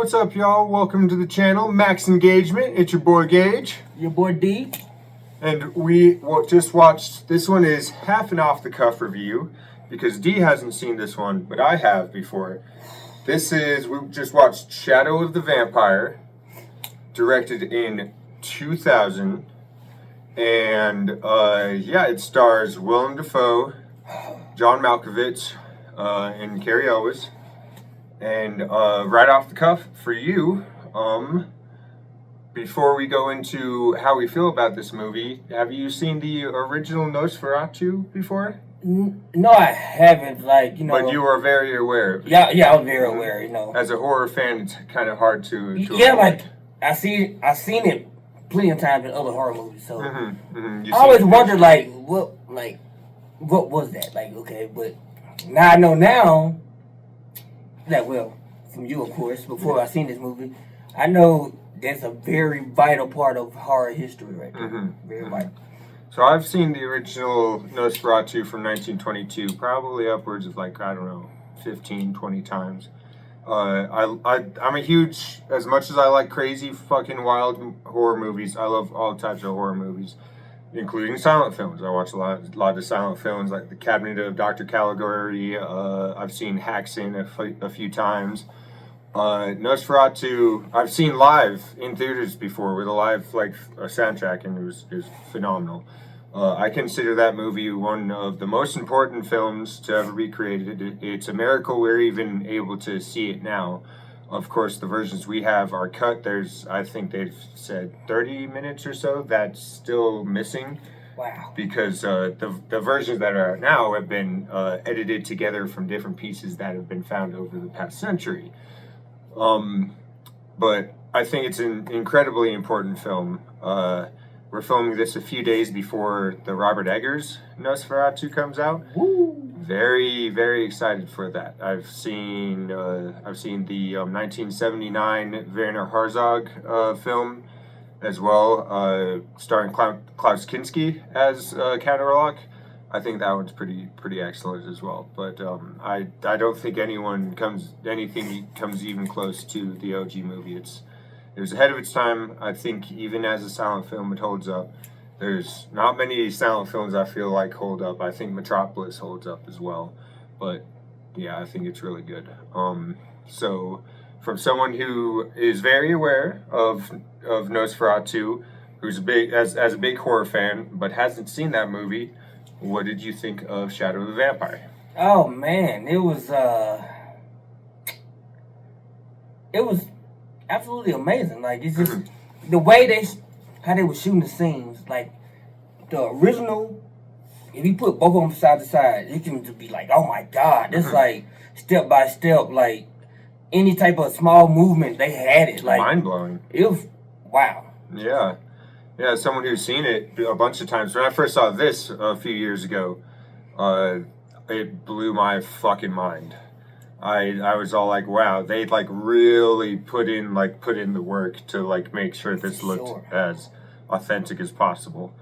What's up, y'all? Welcome to the channel, Max Engagement. It's your boy Gage. Your boy D. And we just watched, this one is half an off-the-cuff review, because D hasn't seen this one, but I have before. We just watched Shadow of the Vampire, directed in 2000. And, it stars Willem Dafoe, John Malkovich, and Cary Elwes. And right off the cuff for you, before we go into how we feel about this movie, have you seen the original Nosferatu before? No, I haven't. But you are very aware of it. Yeah, I'm very aware. As a horror fan, it's kind of hard to avoid. I've seen it plenty of times in other horror movies. So I always wondered, what was that? But now I know that, from you, of course, before I seen this movie, I know that's a very vital part of horror history right there. Very vital. So I've seen the original Nosferatu from 1922 probably upwards of 15, 20 times. I'm a huge, as much as I like crazy fucking wild horror movies, I love all types of horror movies, including silent films. I watch a lot of silent films, like The Cabinet of Dr. Caligari. I've seen Haxan a few times. Nosferatu, I've seen live in theaters before with a live a soundtrack, and it was phenomenal. I consider that movie one of the most important films to ever be created. It's a miracle we're even able to see it now. Of course, the versions we have are cut. I think they've said 30 minutes or so that's still missing. Wow. Because the versions that are out now have been edited together from different pieces that have been found over the past century. But I think it's an incredibly important film. We're filming this a few days before the Robert Eggers Nosferatu comes out. Woo. Very, very excited for that. I've seen the 1979 Werner Herzog film as well, starring Klaus Kinski as Count Orlok. I think that one's pretty excellent as well. But I don't think anything comes even close to the OG movie. It was ahead of its time. I think even as a silent film, it holds up. There's not many silent films I feel like hold up. I think Metropolis holds up as well. But yeah, I think it's really good. So from someone who is very aware of Nosferatu, who's a big horror fan, but hasn't seen that movie, what did you think of Shadow of the Vampire? Oh man, it was absolutely amazing. It's just the way how they were shooting the scenes. The original, if you put both of them side to side, it can just be oh my god, it's step by step, any type of small movement they had it. Mind blowing. It was wow. Yeah. Yeah, as someone who's seen it a bunch of times. When I first saw this a few years ago, it blew my fucking mind. I was all wow, they really put in the work to make sure this looked as authentic as possible.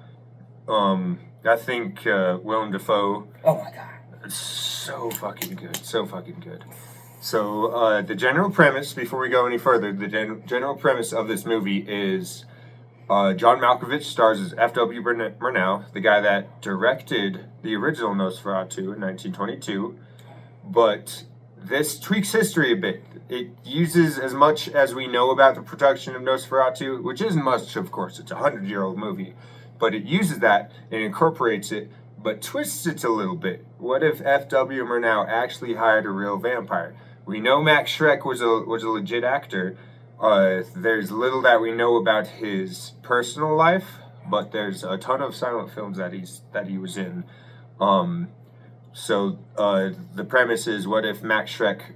I think Willem Dafoe. Oh my god, so fucking good, so fucking good. So the general premise, before we go any further, the general premise of this movie is John Malkovich stars as F.W. Murnau, the guy that directed the original Nosferatu in 1922, but this tweaks history a bit. It uses as much as we know about the production of Nosferatu, which isn't much, of course, it's a 100-year-old movie, but it uses that and incorporates it, but twists it a little bit. What if F.W. Murnau actually hired a real vampire? We know Max Schreck was a legit actor. There's little that we know about his personal life, but there's a ton of silent films that he was in. So the premise is, what if Max Schreck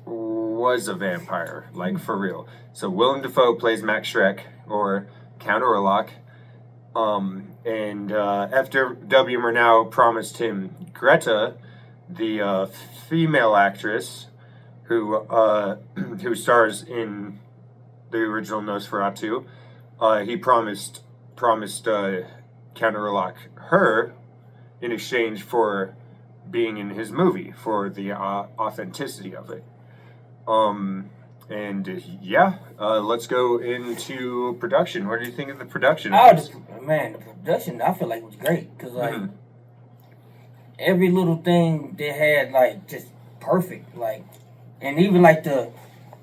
was a vampire, for real? So Willem Dafoe plays Max Schreck, or Count Orlok, and F.W. Murnau promised him Greta, the female actress who stars in the original Nosferatu. He promised Count Orlok her in exchange for being in his movie, for the authenticity of it. Let's go into production. What do you think of the production? The production I feel like was great because like every little thing they had like just perfect, like, and even like the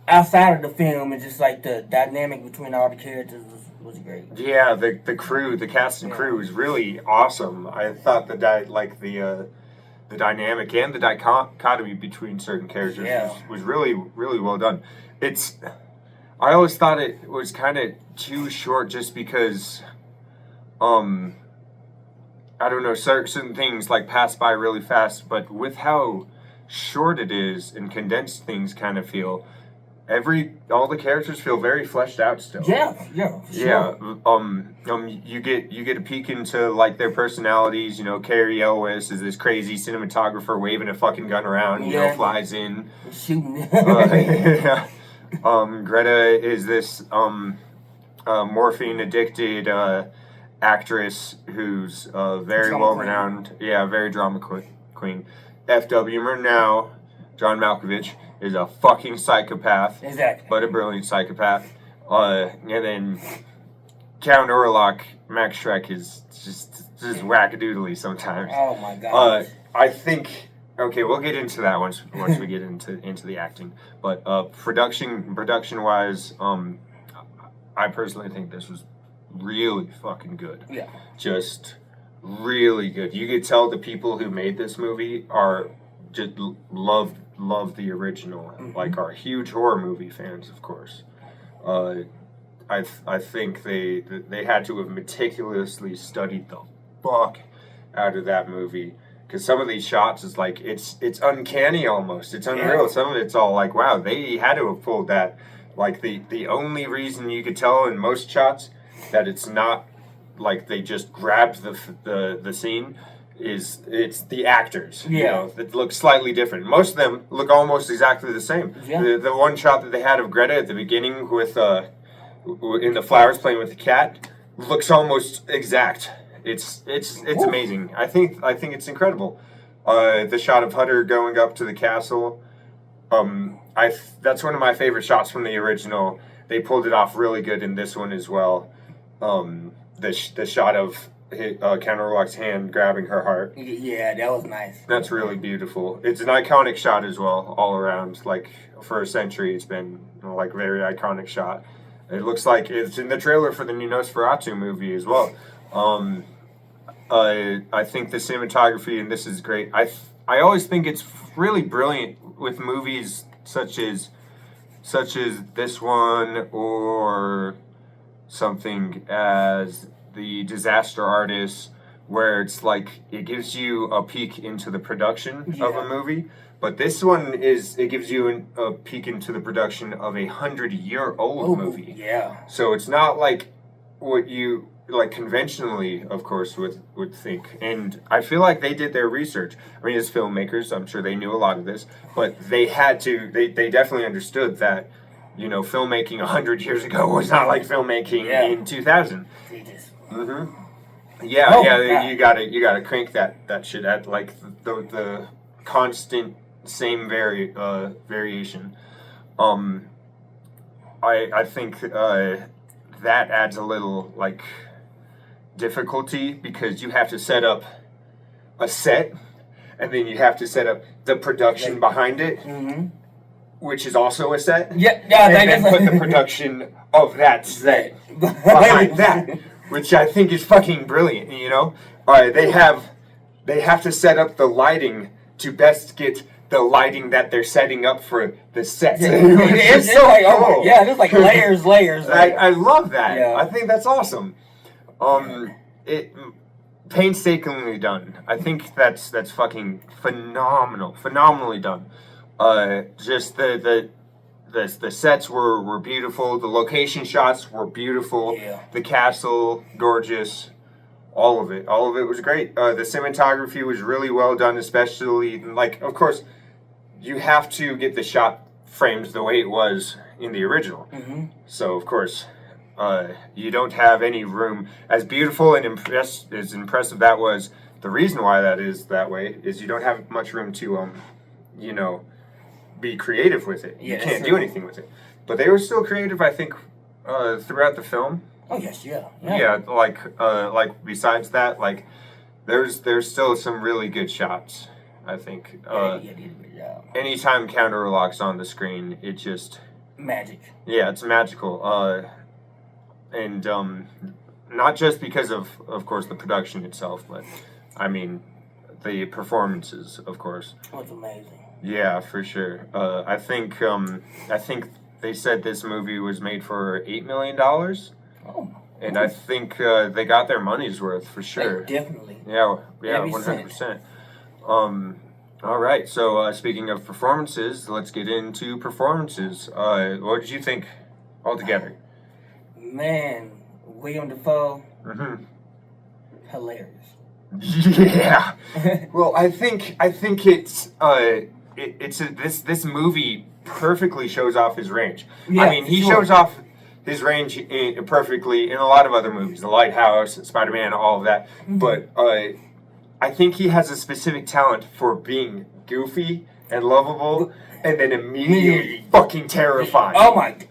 outside of the film and just like the dynamic between all the characters was great. Yeah, the crew, the cast and crew was really awesome. I thought the dynamic and the dichotomy between certain characters was really, really well done. I always thought it was kind of too short just because, I don't know, certain things like pass by really fast, but with how short it is and condensed things kind of feel, all the characters feel very fleshed out still. Sure. You get a peek into like their personalities. You know, Carrie Elwes is this crazy cinematographer waving a fucking gun around. You know, flies in shooting. Greta is this morphine addicted actress who's very well renowned. Yeah, very drama queen. F.W. Murnau, John Malkovich, is a fucking psychopath. Exactly. But a brilliant psychopath. And then Count Orlok, Max Schreck, is just wackadoodly sometimes. Oh my god. I think. Okay, we'll get into that once we get into the acting. But production wise, I personally think this was really fucking good. Yeah. Just really good. You could tell the people who made this movie are just love the original, like are huge horror movie fans, of course. I think they had to have meticulously studied the fuck out of that movie, because some of these shots is like it's uncanny almost. It's unreal. Some of it's all like, wow, they had to have pulled that. Like the only reason you could tell in most shots that it's not like they just grabbed the scene is it's the actors. You know, that look slightly different. Most of them look almost exactly the same. Yeah. The one shot that they had of Greta at the beginning with in the flowers playing with the cat looks almost exact. It's amazing. I think it's incredible. The shot of Hutter going up to the castle. That's one of my favorite shots from the original. They pulled it off really good in this one as well. The shot of Count Orlok's hand grabbing her heart. Yeah, that was nice. That's really beautiful. It's an iconic shot as well, all around. Like for a century, it's been like very iconic shot. It looks like it's in the trailer for the new Nosferatu movie as well. I think the cinematography in this is great. I always think it's really brilliant with movies such as this one, or something as The Disaster Artist, where it's like it gives you a peek into the production of a movie. But this one it gives you a peek into the production of a 100-year-old movie. Yeah. So it's not like what you like conventionally, of course, would think. And I feel like they did their research. I mean, as filmmakers, I'm sure they knew a lot of this, but they had to. They definitely understood that, you know, filmmaking 100 years ago was not like filmmaking in 2000. You gotta crank that shit at like the constant same variation. I think that adds a little like difficulty, because you have to set up a set, and then you have to set up the production behind it, which is also a set. And then put the production of that set behind that, which I think is fucking brilliant. You know, they have to set up the lighting to best get the lighting that they're setting up for the set. It's so like, cool. There's like layers. I love that. Yeah. I think that's awesome. It painstakingly done. I think that's fucking phenomenally done. Just the sets were beautiful. The location shots were beautiful. The castle, gorgeous. All of it was great. The cinematography was really well done, especially like, of course, you have to get the shot framed the way it was in the original. So of course, you don't have any room. As beautiful and as impressive that was, the reason why that is that way is you don't have much room to, be creative with it. Yeah, You that's can't do true. anything with it. But they were still creative, I think, throughout the film. Oh yes, yeah. Yeah, like besides that, like there's still some really good shots. I think. Yeah, they did a good job. Anytime counter locks on the screen, it just Magic. yeah, it's magical. And not just because of course the production itself, but I mean the performances, of course. It was amazing. Yeah, for sure. I think they said this movie was made for $8 million, Oh, and I think they got their money's worth for sure. definitely. Yeah, Every 100%. All right. So speaking of performances, let's get into performances. What did you think altogether? Man, William Dafoe, Mm-hmm. hilarious. Yeah. Well, I think it's this movie perfectly shows off his range. Yeah, I mean, he sure. shows off his range perfectly in a lot of other movies, The Lighthouse, Spider-Man, all of that. Mm-hmm. But I think he has a specific talent for being goofy and lovable, and then immediately fucking terrifying.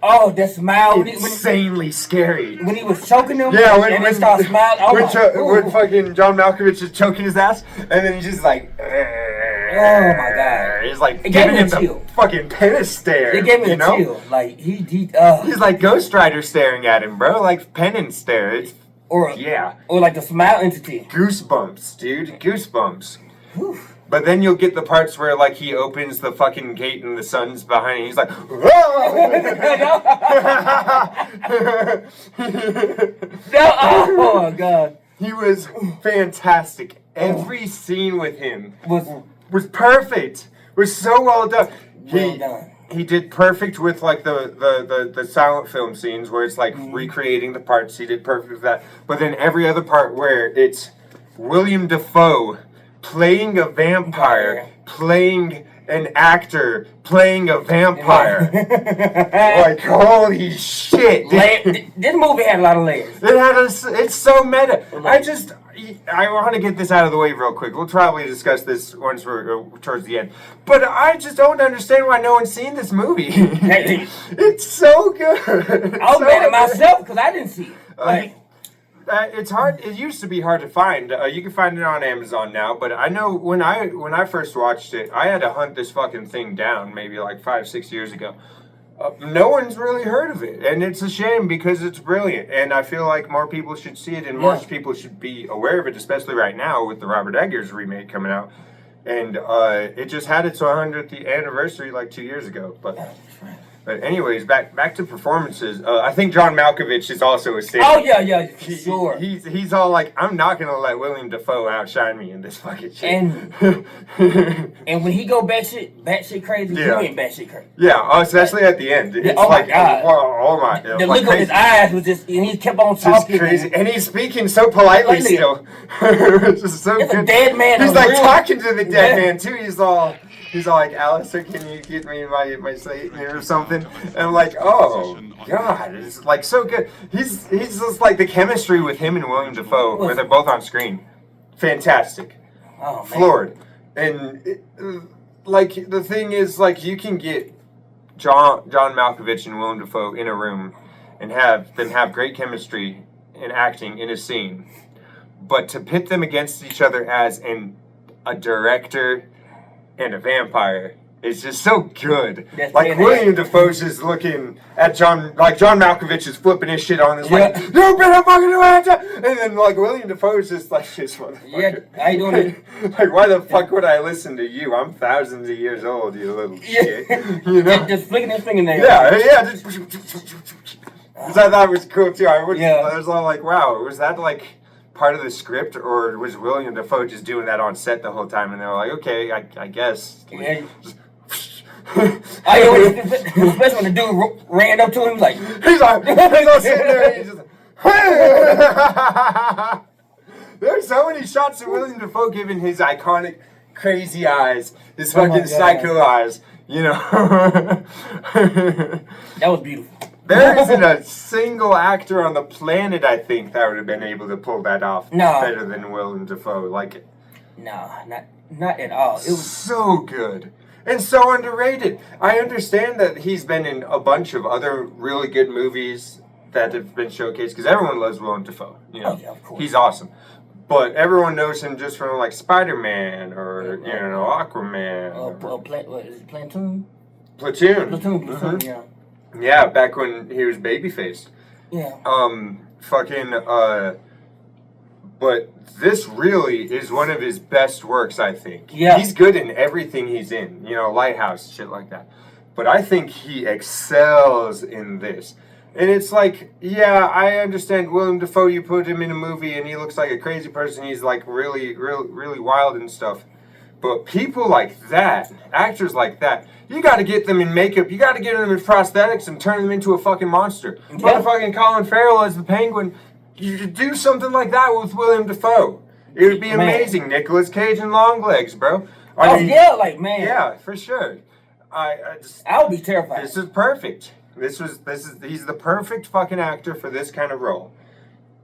Oh, that smile when Insanely scary. he was choking him. Yeah, and he started smiling. Oh when my, fucking John Malkovich is choking his ass, and then he's just like, oh my God. He's like It gave giving me him a the chill. fucking penis stare. It gave me you a know? chill. Like he's He's like Ghost Rider staring at him, bro. Like penance stare. It's or yeah, like the smile entity. goosebumps, dude. Goosebumps. Whew. But then you'll get the parts where like he opens the fucking gate and the sun's behind him. He's like, No, oh my God. He was fantastic. Every scene with him Was was perfect. Was so well done. well done. He did perfect with like the silent film scenes where it's like recreating the parts. He did perfect with that. But then every other part where it's William Dafoe playing a vampire, playing an actor, playing a vampire. Like holy shit! This movie had a lot of layers. It's so meta. I want to get this out of the way real quick. We'll probably discuss this once we're towards the end. But I just don't understand why no one's seen this movie. It's so good. I was mad at myself because I didn't see it. Like, It's hard. It used to be hard to find. You can find it on Amazon now. But I know when I first watched it, I had to hunt this fucking thing down maybe like 5-6 years ago. No one's really heard of it, and it's a shame because it's brilliant. And I feel like more people should see it, and more people should be aware of it, especially right now with the Robert Eggers remake coming out. And it just had its 100th anniversary like 2 years ago. But anyways, back to performances. I think John Malkovich is also a savior. oh yeah, for sure. He's all like, I'm not gonna let William Dafoe outshine me in this fucking shit. And when he go batshit crazy, Yeah. he went batshit crazy. Yeah, especially at the end. It's oh my like, God. whoa, oh my, The like look of his crazy. eyes was just, and he kept on Just talking. crazy, and he's speaking so politely Politely. still. It's just so It's a good. dead man, He's a like real- talking to the dead Yeah. man too. He's all like, Alistair, can you get me my statement or something? And I'm like, oh God, it's like so good. He's just like the chemistry with him and William Dafoe, where they're both on screen, fantastic, Oh man. floored. And like the thing is, like you can get John Malkovich and Willem Dafoe in a room and have them have great chemistry and acting in a scene, but to pit them against each other as a director and a vampire is just so good. That's Like fantastic. William Dafoe's just looking at John Malkovich is flipping his shit on. Is like, Yeah. you better fucking do it. And then like William Dafoe's just like this motherfucker. Yeah, I doing it. Like why the fuck would I listen to you? I'm thousands of years old, you little shit. You know? Just flicking his fingernails. Yeah. Which I thought was cool too. I was all like, wow, was that like part of the script, or was William Dafoe just doing that on set the whole time? And they were like, okay, I guess. Yeah. Especially when the dude ran up to him like, he's all sitting there. And he's just. There's so many shots of William Dafoe giving his iconic crazy eyes, his Oh my fucking God. psycho eyes. You know. that was beautiful. There isn't a single actor on the planet, I think, that would have been able to pull that off No. better than Willem Dafoe. Like, No, not at all. It was so good. and so underrated. I understand that he's been in a bunch of other really good movies that have been showcased because everyone loves Willem Dafoe. You know, Oh, yeah, of course. he's awesome. But everyone knows him just from like Spider-Man or Aquaman. or What is it, Platoon? Platoon. Platoon, Mhm. yeah. Yeah, back when he was babyface. Yeah. But this really is one of his best works, I think. Yeah. He's good in everything he's in, Lighthouse, shit like that. But I think he excels in this. And it's like, yeah, I understand Willem Dafoe, you put him in a movie and he looks like a crazy person. He's like really, really, really wild and stuff. But people like that, actors like that, you got to get them in makeup. You got to get them in prosthetics and turn them into a fucking monster. Yeah. Motherfucking Colin Farrell as the Penguin. You could do something like that with William Dafoe. It would be Man. amazing. Nicolas Cage and Longlegs, bro. Man. Yeah, for sure. I would be terrified. This is perfect. He's the perfect fucking actor for this kind of role.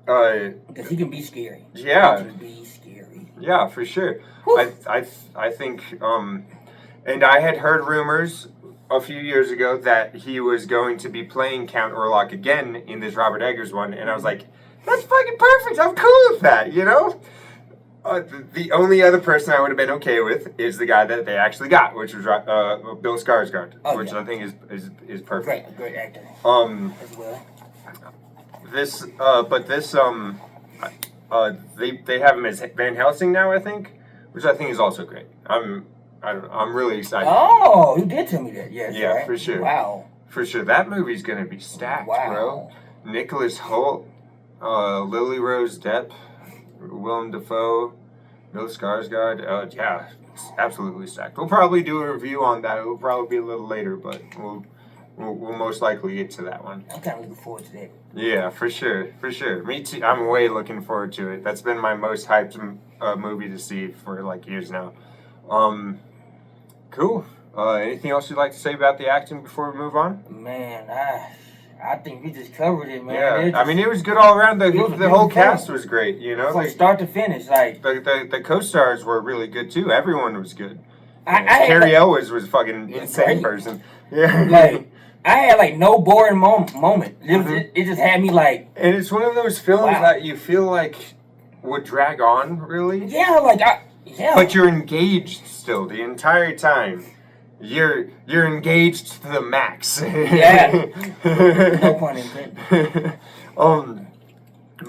Because he can be scary. Yeah. He can be scary. Yeah, for sure. Whew. I think, and I had heard rumors a few years ago that he was going to be playing Count Orlok again in this Robert Eggers one, and I was like, that's fucking perfect. I'm cool with that, you know? The only other person I would have been okay with is the guy that they actually got, which was Bill Skarsgård, which I think is perfect. Great actor. As well. They have him as Van Helsing now, I think, which I think is also great. I'm really excited. Oh, you did tell me that. Yes, Yeah, right? for sure. Wow. For sure, that movie's gonna be stacked, Wow. bro. Nicholas Hoult, Lily Rose Depp, Willem Dafoe, Bill Skarsgård. Yeah, it's absolutely stacked. We'll probably do a review on that. It'll probably be a little later, but we'll most likely get to that one. I'm kind of looking forward to that. Yeah, for sure. Me too. I'm way looking forward to it. That's been my most hyped movie to see for like years now. Cool. Anything else you'd like to say about the acting before we move on? Man, I think we just covered it, man. Yeah, I mean it was good all around. The whole beautiful cast was great. You know, from start to finish, like the co-stars were really good too. Everyone was good. Carrie Elwes was fucking insane great. person. Yeah. Like I had like no boring moment. It just had me like. And it's one of those films Wow. that you feel like would drag on, really. Yeah, But you're engaged still the entire time. You're engaged to the max. Yeah. No pun intended.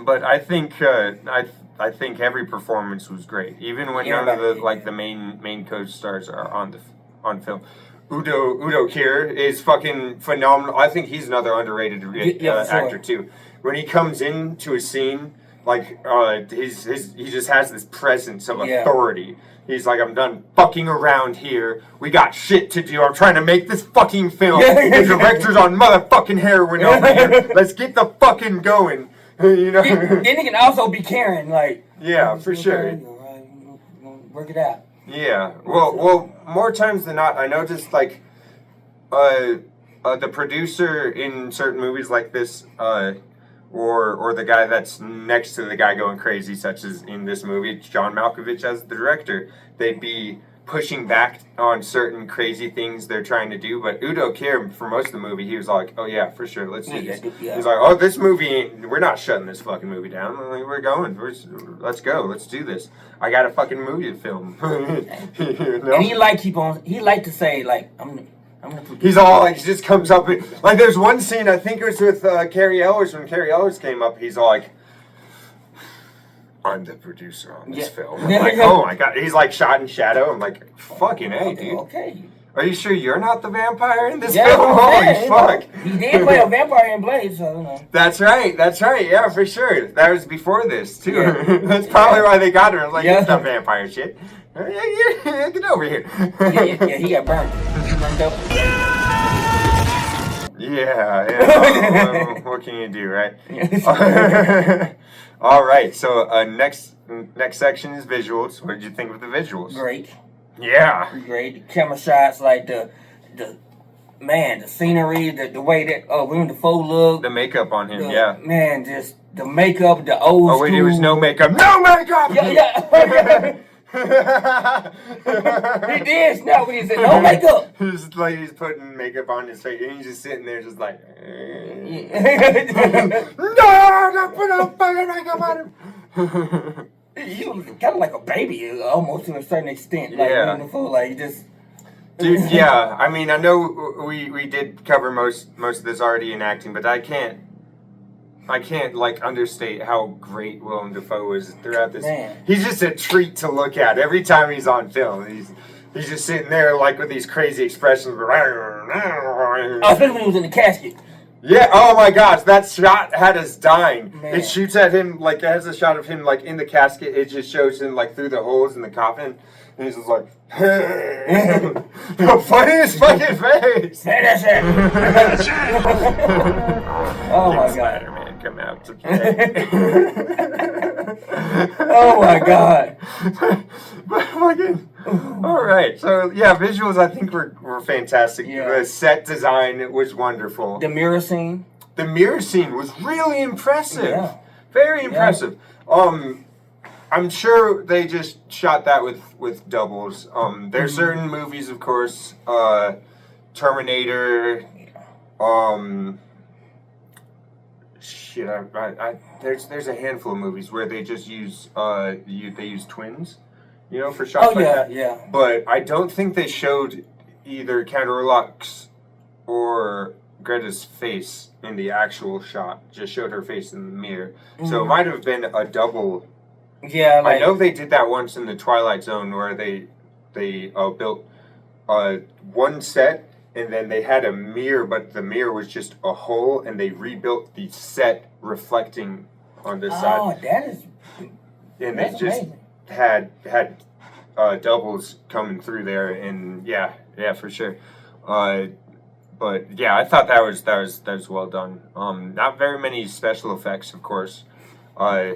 But I think I think every performance was great, even when none of the main co-stars are on film. Udo Kier is fucking phenomenal. I think he's another underrated actor too. When he comes into a scene, like he just has this presence of authority. He's like, I'm done fucking around here. We got shit to do. I'm trying to make this fucking film. The director's on motherfucking heroin over here. Let's get the fucking going. You know. Then he can also be caring, like. Yeah, for sure. Work it out. Yeah. Well, more times than not, I noticed like, the producer in certain movies like this, or the guy that's next to the guy going crazy, such as in this movie, John Malkovich as the director, they'd be pushing back on certain crazy things they're trying to do. But Udo Kier, for most of the movie, he was like, "Oh yeah, for sure, let's do this." Yeah. He's like, "Oh, this movie, we're not shutting this fucking movie down. We're going. Let's go. Let's do this. I got a fucking movie to film." You know? And he liked to say like, I'm gonna put. He's all like, he just comes up and, like, there's one scene, I think it was with Carrie Elwes, when Carrie Elwes came up, he's all like, I'm the producer on this film. I'm like, oh my god. He's like shot in shadow. I'm like, fucking A, dude. Okay. Are you sure you're not the vampire in this Yeah, film? Holy fuck. He did play a vampire in Blade, so you know. That's right. Yeah, for sure. That was before this, too. Yeah. That's probably why they got her. I was like, Yeah. it's not vampire shit. Yeah, get over here. Yeah, he got burned. He burned up. Yeah. What can you do, right? All right. So next section is visuals. What did you think of the visuals? Great. Yeah. Great. The camera shots, like the scenery, the way that Willem Dafoe looked. The makeup on him, yeah. Man, just the makeup, the old Oh wait, school. there was no makeup. No makeup. Yeah. He did snap when he said, no makeup. He's like, he's putting makeup on his face, and he's just sitting there, just like, no, don't put no fucking makeup on him. He was kind of like a baby, almost to a certain extent. Like, Yeah. beautiful, like just. Dude, yeah. I mean, I know we did cover most of this already in acting, but I can't like understate how great Willem Dafoe is throughout this. Man. He's just a treat to look at every time he's on film. He's just sitting there like with these crazy expressions. Especially when he was in the casket. Yeah, oh my gosh, that shot had us dying. Man. It shoots at him, like, it has a shot of him, like, in the casket. It just shows him, like, through the holes in the coffin. And he's just like, the funniest fucking face. Say that shit. Oh my god. Spider-Man come out today. Oh my god. But fucking, all right. So, yeah, visuals, I think, were fantastic. Yeah. The set design was wonderful. The mirror scene. The mirror scene was really impressive. Yeah. Very impressive. I'm sure they just shot that with doubles. There's certain movies, of course, Terminator, shit, there's a handful of movies where they just use they use twins, you know, for shots like that. Yeah. But I don't think they showed either Canterlot's or Greta's face in the actual shot. Just showed her face in the mirror. So it might have been a double. Yeah, like, I know they did that once in the Twilight Zone where they built one set and then they had a mirror, but the mirror was just a hole, and they rebuilt the set reflecting on this side. Oh, that is. And That's they just amazing. had doubles coming through there, and yeah, for sure. But yeah, I thought that was well done. Not very many special effects, of course. A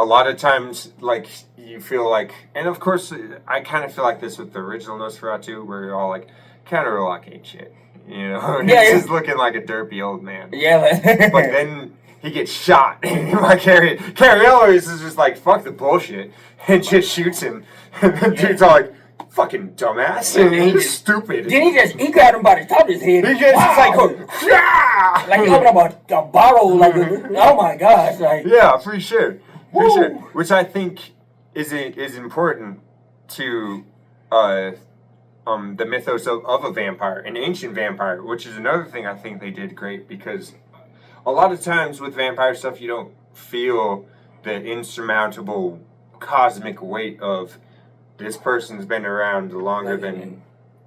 lot of times, like, you feel like, and of course, I kind of feel like this with the original Nosferatu, where you're all like, Canterlot ain't shit, you know? Yeah, He's yeah. just looking like a derpy old man. Yeah, But then he gets shot, and like Carrie Ellis is just like, fuck the bullshit, and just shoots him. And the dude's all like, fucking dumbass, and he's stupid. Then he grabbed him by the top of his head. He just Wow. like, "Rah!" Like he opened up a bottle, like, oh my gosh, like. Yeah, for sure. For Woo. sure. Which I think is important to the mythos of a vampire, an ancient vampire, which is another thing I think they did great, because a lot of times with vampire stuff you don't feel the insurmountable cosmic weight of this person's been around longer than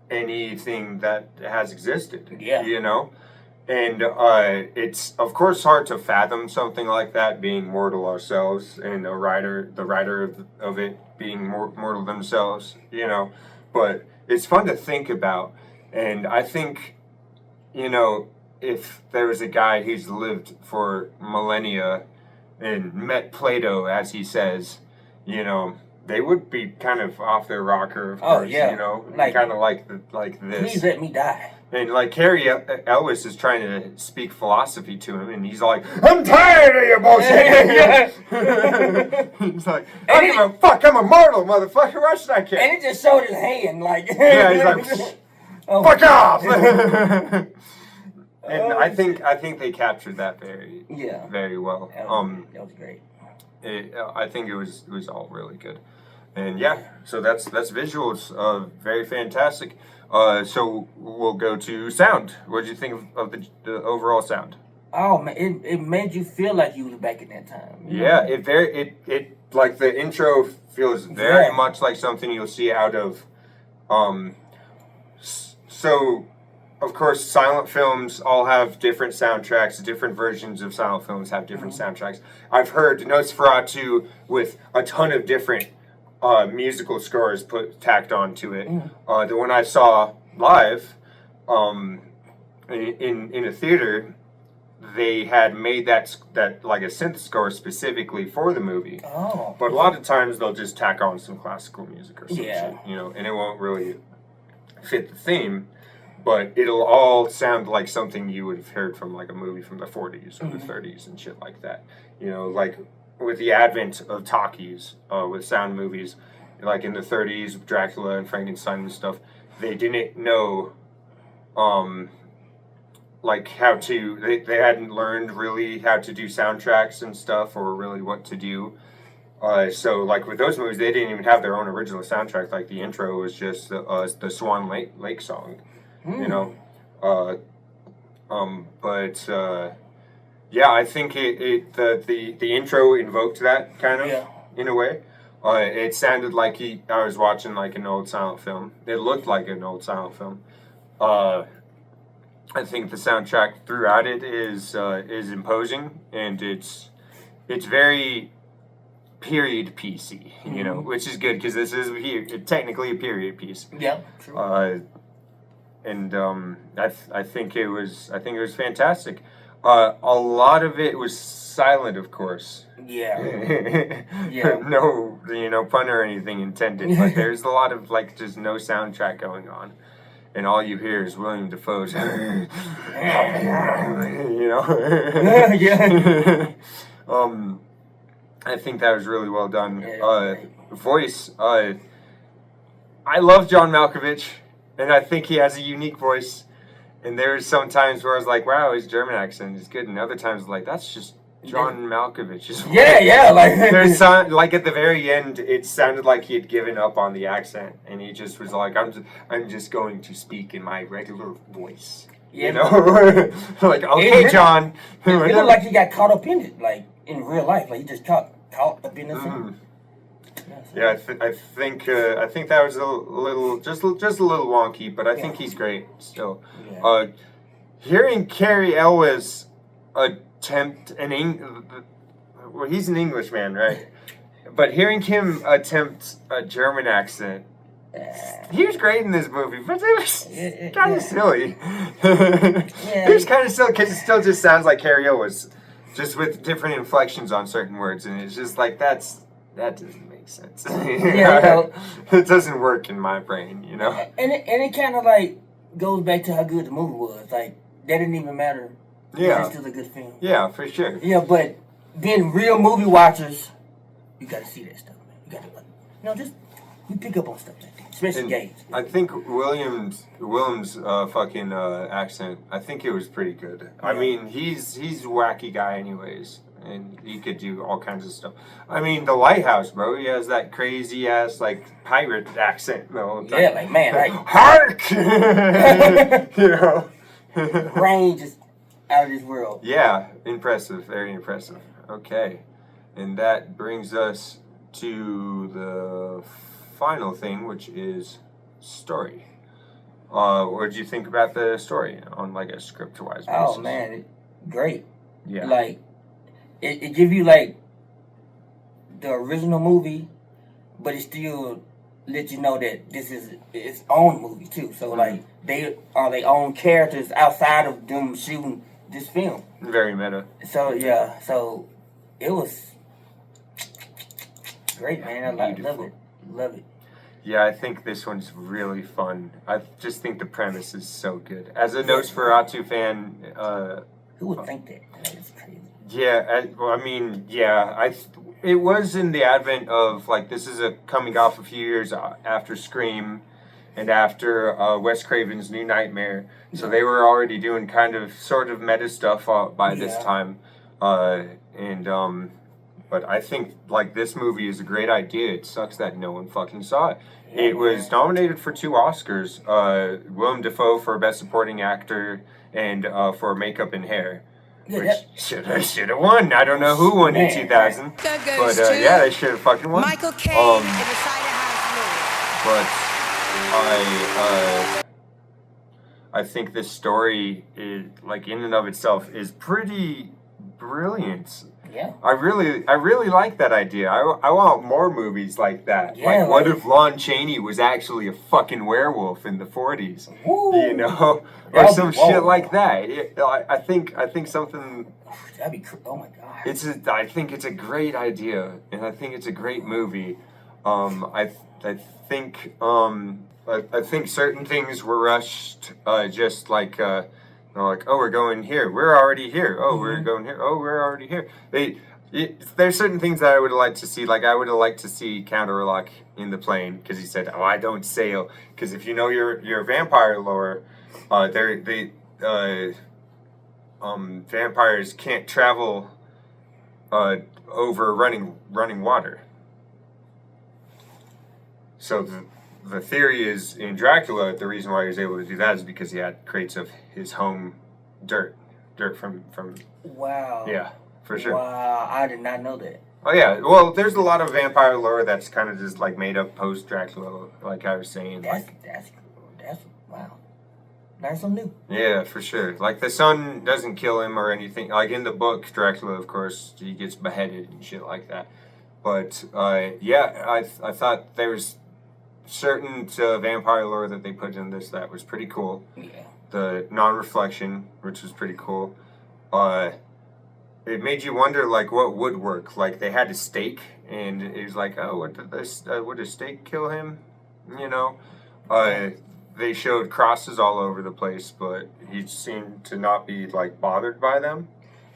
anything that has existed. Yeah. You know? And it's of course hard to fathom something like that, being mortal ourselves, and the writer of it being mortal themselves, you know. But it's fun to think about, and I think, you know, if there was a guy who's lived for millennia and met Plato, as he says, you know, they would be kind of off their rocker, of course, yeah. you know, Like- kind of like this. Please let me die. And like Carrie Elwes is trying to speak philosophy to him, and he's like, "I'm tired of your bullshit." He's like, "I don't give a fuck. I'm immortal, motherfucker. Why should I care?" And he just showed his hand, like. Yeah, he's like, Oh, "Fuck off." And I think they captured that Yeah. very well. That was great. I think it was all really good, and yeah. So that's visuals, very fantastic. So we'll go to sound. What did you think of the overall sound? Oh man, it made you feel like you was back in that time. you know? Yeah, it like the intro feels very Yeah. much like something you'll see out of, so, of course, silent films all have different soundtracks. Different versions of silent films have different soundtracks. I've heard Nosferatu with a ton of different musical scores tacked onto it. The one I saw live, in a theater, they had made that like a synth score specifically for the movie. Oh. But a lot of times they'll just tack on some classical music or some Yeah. shit, you know, and it won't really fit the theme, but it'll all sound like something you would have heard from like a movie from the 40s or the 30s and shit like that. You know, like with the advent of talkies, with sound movies, like in the 30s, Dracula and Frankenstein and stuff, they didn't know, like how to, they hadn't learned really how to do soundtracks and stuff, or really what to do. So like with those movies, they didn't even have their own original soundtrack. Like the intro was just the Swan Lake song, you know. But yeah, I think the intro invoked that kind of in a way. It sounded like I was watching like an old silent film. It looked like an old silent film. I think the soundtrack throughout it is imposing, and it's very period piecey, you know, which is good because this is technically a period piece. Yeah, true. And I think it was fantastic. A lot of it was silent, of course. Yeah. Yeah. No, pun or anything intended, but there's a lot of like just no soundtrack going on, and all you hear is William Dafoe's, you know. Yeah. I think that was really well done. Yeah, voice. I love John Malkovich, and I think he has a unique voice. And there's some times where I was like, wow, his German accent is good. And other times, like, that's just John Malkovich's voice. Yeah, like... There's some, like, at the very end, it sounded like he had given up on the accent. And he just was like, I'm just going to speak in my regular voice. Yeah, you know? Like, okay, John. It looked like he got caught up in it, like, in real life. Like, he just caught up in it. Yeah, I think that was a little just a little wonky, but I think he's great still. Yeah. Hearing Cary Elwes attempt well, he's an Englishman, right? But hearing him attempt a German accent, he was great in this movie, but it was kind of silly. It was kind of silly because it still just sounds like Cary Elwes, just with different inflections on certain words, and it's just like that doesn't make sense. Yeah, it doesn't work in my brain, you know. And it kind of like goes back to how good the movie was. Like that didn't even matter. Yeah, it's still a good film. Yeah, for sure. Yeah, but being real movie watchers, you got to see that stuff, man. You got to, just we pick up on stuff like that, especially gays. I think Willem's fucking accent. I think it was pretty good. Yeah. I mean, he's a wacky guy, anyways. And he could do all kinds of stuff. I mean, The Lighthouse, bro. He has that crazy ass like pirate accent. Yeah, like man, like hark. You know, range is out of this world. Yeah, impressive, very impressive. Okay, and that brings us to the final thing, which is story. What did you think about the story on like a script-wise basis? Oh man, great. Yeah, like. It give you like the original movie, but it still let you know that this is its own movie too. So like they are their own characters outside of them shooting this film. Very meta. So yeah, so it was great, man. I love it. Yeah, I think this one's really fun. I just think the premise is so good. As a Nosferatu fan, who would think that? That's crazy. Yeah, it was in the advent of, like, this is coming off a few years after Scream and after Wes Craven's New Nightmare, so they were already doing kind of sort of meta stuff by this time, but I think, like, this movie is a great idea. It sucks that no one fucking saw it. It was nominated for 2 Oscars, Willem Dafoe for Best Supporting Actor and for Makeup and Hair. Which should have won. I don't know who won in 2000, but yeah, they should have fucking won. Michael Caine in the Cider House I think this story is, like, in and of itself, is pretty brilliant. Yeah. I really like that idea. I want more movies like that. Yeah, like, what if Lon Chaney was actually a fucking werewolf in the 40s? Woo. You know? Or some shit like that. I think something... That'd be... Oh, my God. I think it's a great idea, and I think it's a great movie. I think certain things were rushed, just like... like, oh, we're going here. We're already here. Oh, we're going here. Oh, we're already here. There's certain things that I would have liked to see. Like I would have liked to see Count Orlok in the plane because he said, "Oh, I don't sail." Because if you know your vampire lore, vampires can't travel over running water. So the theory is in Dracula, the reason why he was able to do that is because he had crates of his home dirt from Wow. yeah, for sure. Wow, I did not know that. Oh yeah, well, there's a lot of vampire lore that's kind of just like made up post Dracula, like I was saying. That's wow. That's something new. Yeah, for sure. Like the sun doesn't kill him or anything. Like in the book, Dracula, of course, he gets beheaded and shit like that. But yeah, I thought there was certain vampire lore that they put in this that was pretty cool. Yeah. The non-reflection, which was pretty cool. It made you wonder, like, what would work. Like, they had a stake, and it was like, oh, would a stake kill him? You know? They showed crosses all over the place, but he seemed to not be, like, bothered by them.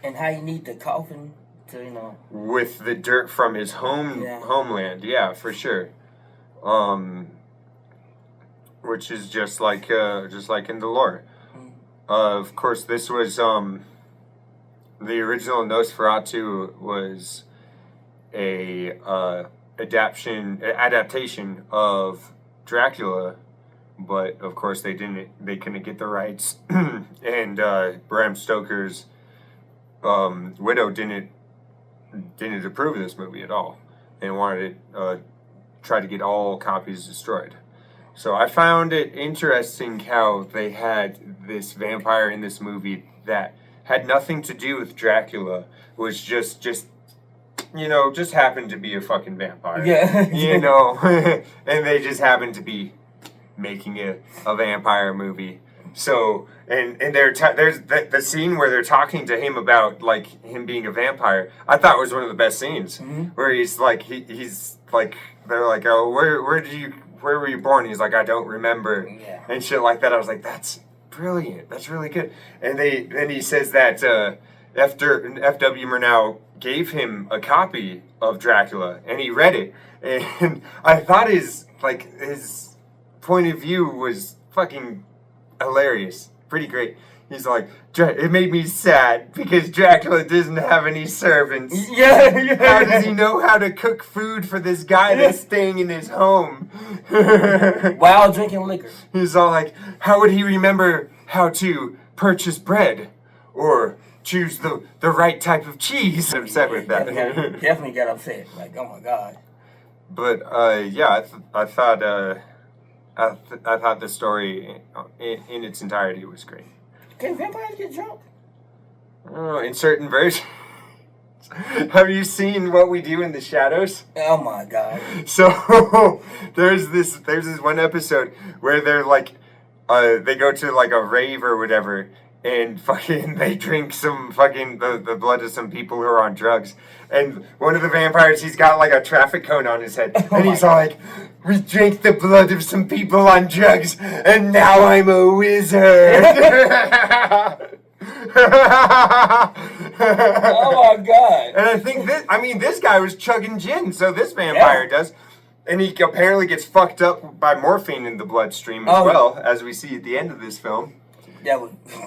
And how you need the coffin to, With the dirt from his homeland, yeah, for sure. Which is just like in the lore. Of course, this was, the original Nosferatu was a adaptation of Dracula, but of course they couldn't get the rights, and Bram Stoker's widow didn't approve of this movie at all, and wanted to try to get all copies destroyed. So I found it interesting how they had this vampire in this movie that had nothing to do with Dracula, was just happened to be a fucking vampire. Yeah. And they just happened to be making a vampire movie. So, and there's the scene where they're talking to him about, like, him being a vampire, I thought was one of the best scenes, where he's like, he's like, they're like, oh, where were you born? He's like, I don't remember, and shit like that. I was like, that's brilliant. That's really good. And then he says that F.W. Murnau gave him a copy of Dracula, and he read it, and I thought his point of view was fucking hilarious, pretty great. He's like, it made me sad because Dracula doesn't have any servants. Yeah. How does he know how to cook food for this guy that's staying in his home? While drinking liquor. He's all like, how would he remember how to purchase bread or choose the right type of cheese? I'm upset with that. Definitely got upset. Like, oh my god. But yeah, I thought the story in its entirety was great. Can vampires get drunk? Oh, in certain versions. Have you seen What We Do in the Shadows? Oh my god. So there's this one episode where they're like, they go to like a rave or whatever, and fucking they drink some fucking the blood of some people who are on drugs. And one of the vampires, he's got like a traffic cone on his head, and he's all like, we drank the blood of some people on drugs, and now I'm a wizard. Oh my god. And I think this guy was chugging gin, so this vampire does. And he apparently gets fucked up by morphine in the bloodstream as well, as we see at the end of this film.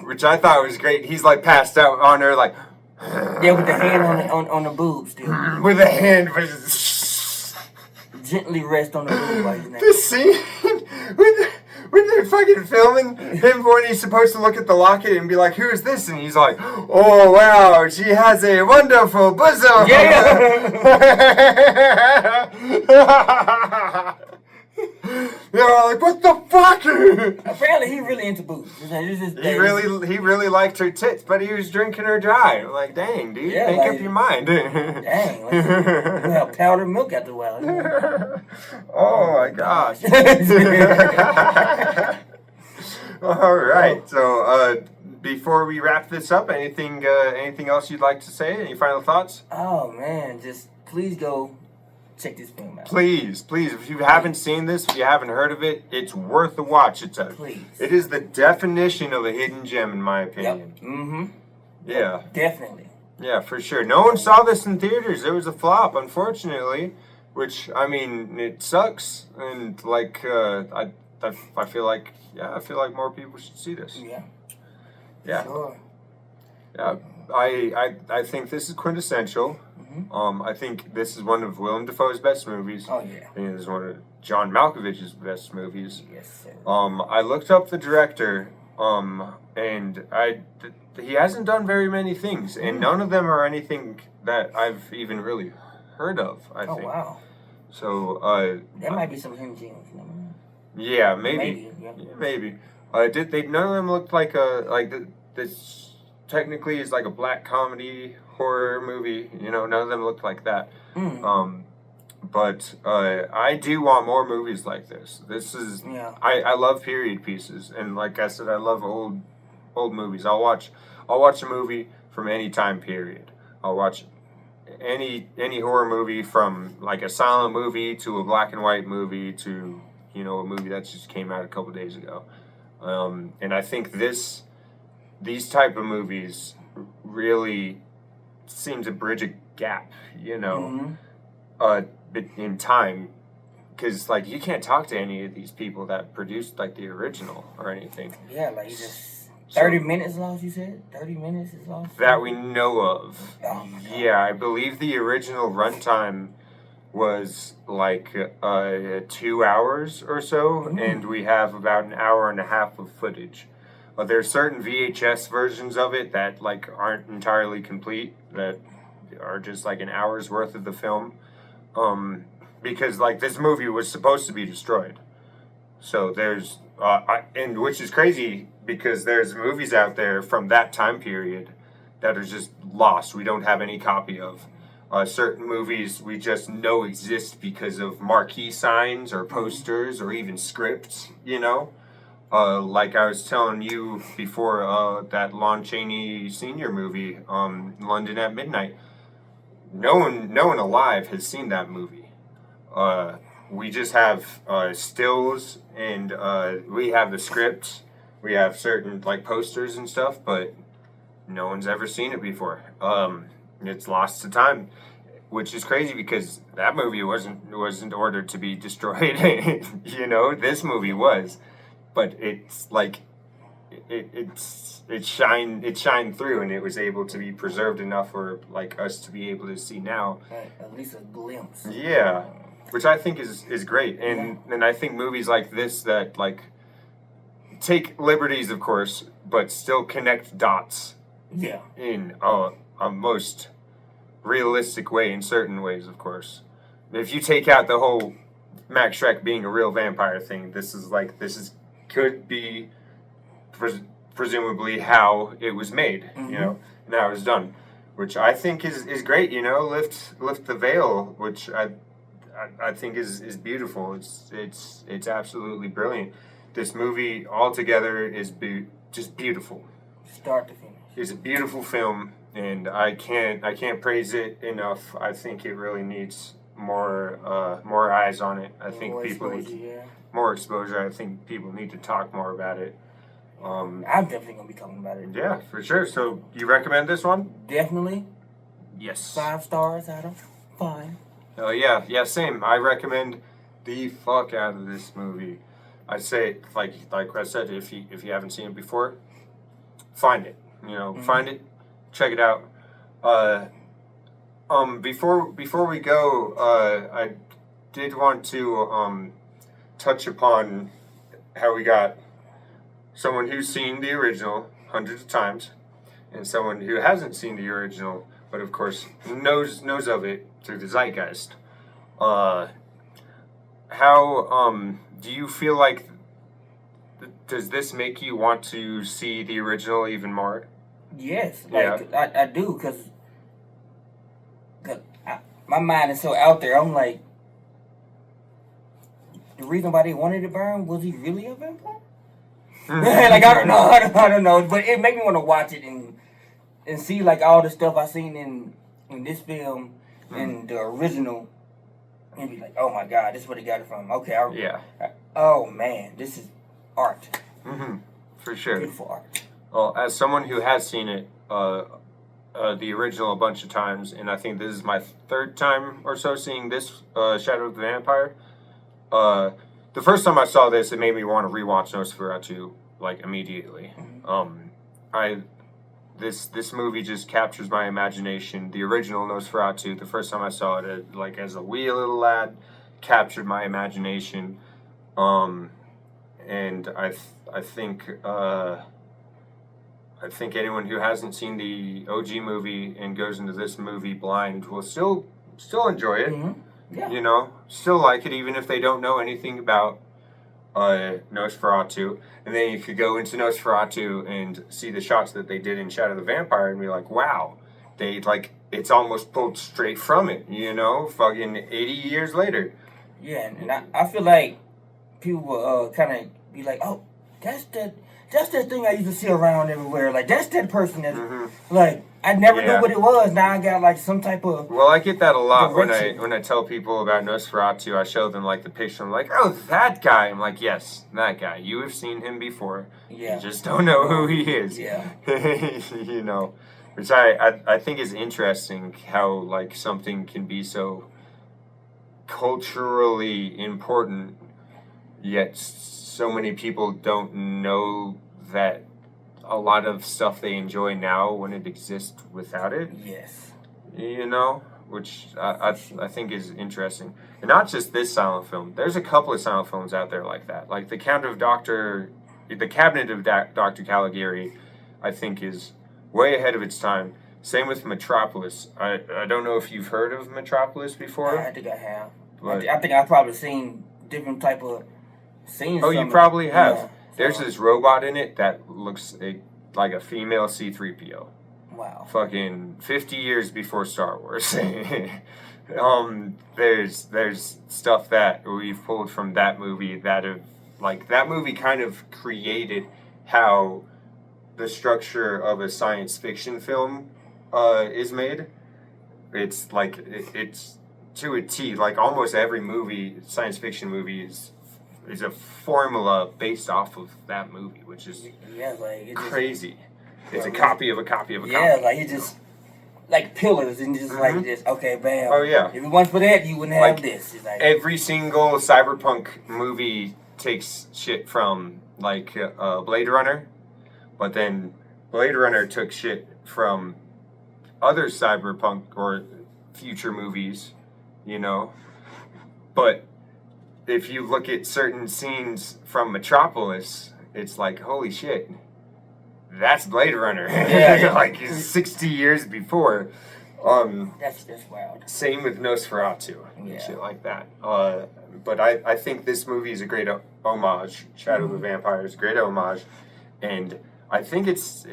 Which I thought was great. He's like passed out on her, like. Yeah, with the hand on the boob still. With a hand, gently rest on the boob while he's naked. The scene when they're fucking filming him when he's supposed to look at the locket and be like, "Who is this?" and he's like, "Oh wow, she has a wonderful bosom." Yeah. They're all like, "What the fuck?" Apparently, he really into boobs. He really liked her tits, but he was drinking her dry. I'm like, dang, dude, make up your mind. Dang, we have powdered milk after a while. Oh my gosh. All right, so before we wrap this up, anything else you'd like to say? Any final thoughts? Oh man, just please go check this film out. Please, if you haven't seen this, if you haven't heard of it, it's worth a watch. It is the definition of a hidden gem, in my opinion. Yep. Mm-hmm. Yeah. Definitely. Yeah, for sure. No one saw this in theaters. It was a flop, unfortunately. Which I mean, it sucks. And like, I feel like, yeah, I feel like more people should see this. Yeah. Yeah. Sure. Yeah. I think this is quintessential. I think this is one of Willem Dafoe's best movies. Oh yeah. I think this is one of John Malkovich's best movies. Yes, sir. I looked up the director, and he hasn't done very many things, and none of them are anything that I've even really heard of. I Oh think. wow. So, That might be some hidden gems. You know? yeah, maybe, Yeah. maybe. Did they? None of them looked like this. Technically, is like a black comedy horror movie. You know, none of them looked like that. Mm. But I do want more movies like this. This is Yeah. I love period pieces, and like I said, I love old movies. I'll watch a movie from any time period. I'll watch any horror movie, from like a silent movie to a black and white movie to, you know, a movie that just came out a couple days ago. And I think these type of movies really seem to bridge a gap, you know, in time, because like you can't talk to any of these people that produced like the original or anything. Yeah, like you just 30 minutes lost. You said 30 minutes is lost. That we know of. Oh my God. Yeah, I believe the original runtime was like 2 hours or so, and we have about an hour and a half of footage. There's certain VHS versions of it that like aren't entirely complete, that are just like an hour's worth of the film, because like this movie was supposed to be destroyed. So there's and which is crazy, because there's movies out there from that time period that are just lost. We don't have any copy of. Certain movies we just know exist because of marquee signs or posters or even scripts, you know? Like I was telling you before, that Lon Chaney Sr. movie, London at Midnight. No one alive has seen that movie. We just have stills, and we have the script. We have certain like posters and stuff, but no one's ever seen it before. It's lost to time, which is crazy because that movie wasn't ordered to be destroyed. You know, this movie was, but it's like it shined through, and it was able to be preserved enough for like us to be able to see now. At least a glimpse. Yeah, which I think is great, and I think movies like this that like take liberties, of course, but still connect dots Yeah. in a most realistic way, in certain ways, of course. If you take out the whole Max Shrek being a real vampire thing, this could be presumably how it was made, you know, and how it was done, which I think is great, you know, lift the veil, which I think is beautiful. It's absolutely brilliant. This movie altogether is just beautiful. Start to finish. It's a beautiful film, and I can't praise it enough. I think it really needs more eyes on it. I think people need more exposure. I think people need to talk more about it. I'm definitely gonna be talking about it. Yeah, for sure. So you recommend this one? Definitely Yes. 5 stars out of 5. Oh yeah, same. I recommend the fuck out of this movie. I say, like I said, if you haven't seen it before, find it. You know, find it, check it out. Before we go, I did want to touch upon how we got someone who's seen the original hundreds of times, and someone who hasn't seen the original, but of course knows of it through the zeitgeist. How do you feel like? Does this make you want to see the original even more? Yes, like I do, cause my mind is so out there. I'm like, the reason why they wanted to burn, was he really a vampire? Like I don't know, but it made me want to watch it and see like all the stuff I seen in this film and the original, and be like, oh my God, this is where they got it from. Okay, oh man, this is art. For sure. Beautiful art. Well, as someone who has seen it the original a bunch of times, and I think this is my third time or so seeing this Shadow of the Vampire. The first time I saw this, it made me want to rewatch Nosferatu like immediately. This movie just captures my imagination. The original Nosferatu, the first time I saw it, like as a wee little lad, captured my imagination. And I think anyone who hasn't seen the OG movie and goes into this movie blind will still enjoy it. Yeah. You know, still like it even if they don't know anything about Nosferatu. And then you could go into Nosferatu and see the shots that they did in Shadow of the Vampire and be like, wow, they like it's almost pulled straight from it. You know, fucking 80 years later. Yeah, and I feel like people will kind of be like, oh, that's that thing I used to see around everywhere. Like, that's that person that, like, I never knew what it was. Now I got, like, some type of... Well, I get that a lot direction. when I tell people about Nosferatu. I show them, like, the picture. I'm like, oh, that guy. I'm like, yes, that guy. You have seen him before. Yeah. You just don't know who he is. Yeah. You know, which I think is interesting how, like, something can be so culturally important, yet so many people don't know that a lot of stuff they enjoy now wouldn't exist without it. Yes. You know, which I think is interesting. And not just this silent film. There's a couple of silent films out there like that. Like the Cabinet of Dr. Caligari, I think is way ahead of its time. Same with Metropolis. I don't know if you've heard of Metropolis before. I think I have. But, I think I've probably seen different type of scenes. oh, you probably have. Yeah. There's this robot in it that looks like a female C-3PO. Wow. Fucking 50 years before Star Wars. There's stuff that we've pulled from that movie that movie kind of created how the structure of a science fiction film is made. It's like it's to a T. Like almost every science fiction movie is a formula based off of that movie, which is crazy. It's a copy of a copy of a copy. Yeah, like it just like pillars and just like this. Okay, bam. Oh yeah. If it wasn't for that, you wouldn't have this. It's like, every single cyberpunk movie takes shit from like Blade Runner, but then Blade Runner took shit from other cyberpunk or future movies, you know. But if you look at certain scenes from Metropolis, it's like, holy shit, that's Blade Runner. Yeah. Like 60 years before. that's wild. Same with Nosferatu and Yeah. shit like that. But I think this movie is a great homage. Shadow of the Vampire is a great homage. And I think it's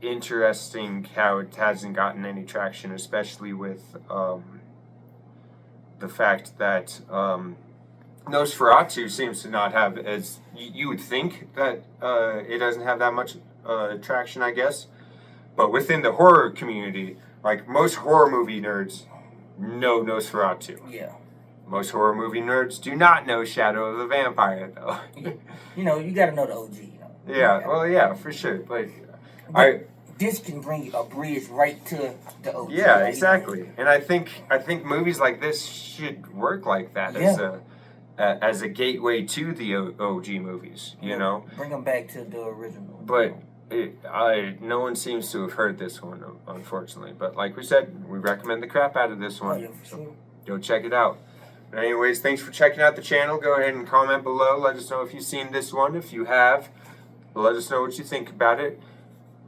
interesting how it hasn't gotten any traction, especially with the fact that Nosferatu seems to not have as you would think that it doesn't have that much traction, I guess. But within the horror community, like most horror movie nerds know Nosferatu. Yeah. Most horror movie nerds do not know Shadow of the Vampire, though. You know, you got to know the OG. You know? Yeah, well, yeah, for sure. But this can bring a bridge right to the OG. yeah, like, exactly. And I think movies like this should work like that as a gateway to the OG movies, you know. Bring them back to the original. But no one seems to have heard this one, unfortunately. But like we said, we recommend the crap out of this one. Oh, yeah, for sure. Go check it out. But anyways, thanks for checking out the channel. Go ahead and comment below. Let us know if you've seen this one. If you have, let us know what you think about it.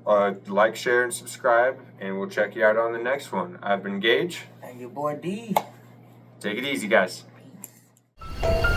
Like, share, and subscribe, and we'll check you out on the next one. I've been Gage. And your boy D. Take it easy, guys. Peace.